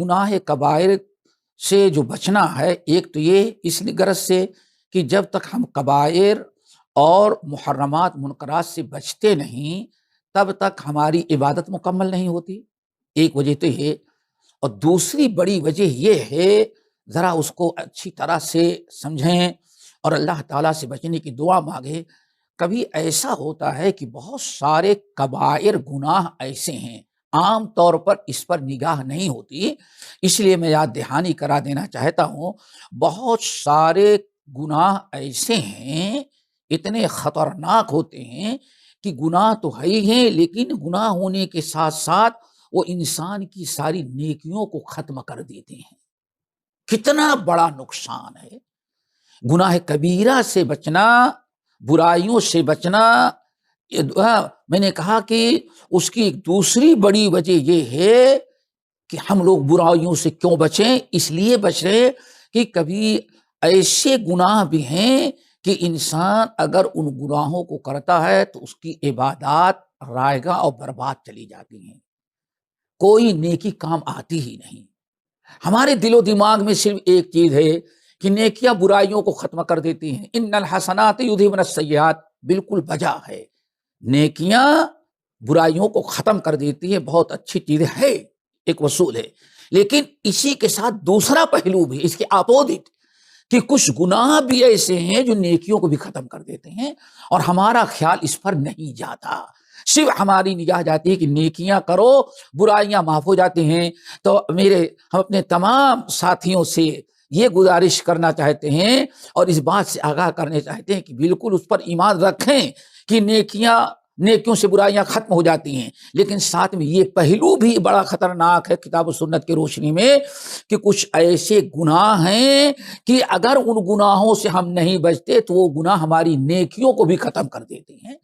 گناہ کبائر سے جو بچنا ہے، ایک تو یہ اس غرض سے کہ جب تک ہم کبائر اور محرمات منکرات سے بچتے نہیں تب تک ہماری عبادت مکمل نہیں ہوتی، ایک وجہ تو یہ۔ اور دوسری بڑی وجہ یہ ہے، ذرا اس کو اچھی طرح سے سمجھیں اور اللہ تعالیٰ سے بچنے کی دعا مانگیں۔ کبھی ایسا ہوتا ہے کہ بہت سارے کبائر گناہ ایسے ہیں، عام طور پر اس پر نگاہ نہیں ہوتی، اس لیے میں یاد دہانی کرا دینا چاہتا ہوں۔ بہت سارے گناہ ایسے ہیں، اتنے خطرناک ہوتے ہیں کہ گناہ تو ہے ہی ہیں، لیکن گناہ ہونے کے ساتھ ساتھ وہ انسان کی ساری نیکیوں کو ختم کر دیتے ہیں۔ کتنا بڑا نقصان ہے گناہ کبیرہ سے بچنا، برائیوں سے بچنا۔ میں نے کہا کہ اس کی ایک دوسری بڑی وجہ یہ ہے کہ ہم لوگ برائیوں سے کیوں بچیں، اس لیے بچ رہے کہ کبھی ایسے گناہ بھی ہیں کہ انسان اگر ان گناہوں کو کرتا ہے تو اس کی عبادات رائگاں اور برباد چلی جاتی ہیں، کوئی نیکی کام آتی ہی نہیں۔ ہمارے دل و دماغ میں صرف ایک چیز ہے کہ نیکیاں برائیوں کو ختم کر دیتی ہیں، ان الحسنات یذھبن السیئات، بالکل بجا ہے، نیکیاں برائیوں کو ختم کر دیتی ہیں، بہت اچھی چیز ہے، ایک اصول ہے۔ لیکن اسی کے ساتھ دوسرا پہلو بھی اس کے اپوزٹ کہ کچھ گناہ بھی ایسے ہیں جو نیکیوں کو بھی ختم کر دیتے ہیں، اور ہمارا خیال اس پر نہیں جاتا، صرف ہماری نگاہ جاتی ہے کہ نیکیاں کرو، برائیاں معاف ہو جاتی ہیں۔ تو ہم اپنے تمام ساتھیوں سے یہ گزارش کرنا چاہتے ہیں اور اس بات سے آگاہ کرنے چاہتے ہیں کہ بالکل اس پر ایمان رکھیں کہ نیکیوں سے برائیاں ختم ہو جاتی ہیں، لیکن ساتھ میں یہ پہلو بھی بڑا خطرناک ہے کتاب و سنت کی روشنی میں کہ کچھ ایسے گناہ ہیں کہ اگر ان گناہوں سے ہم نہیں بچتے تو وہ گناہ ہماری نیکیوں کو بھی ختم کر دیتے ہیں۔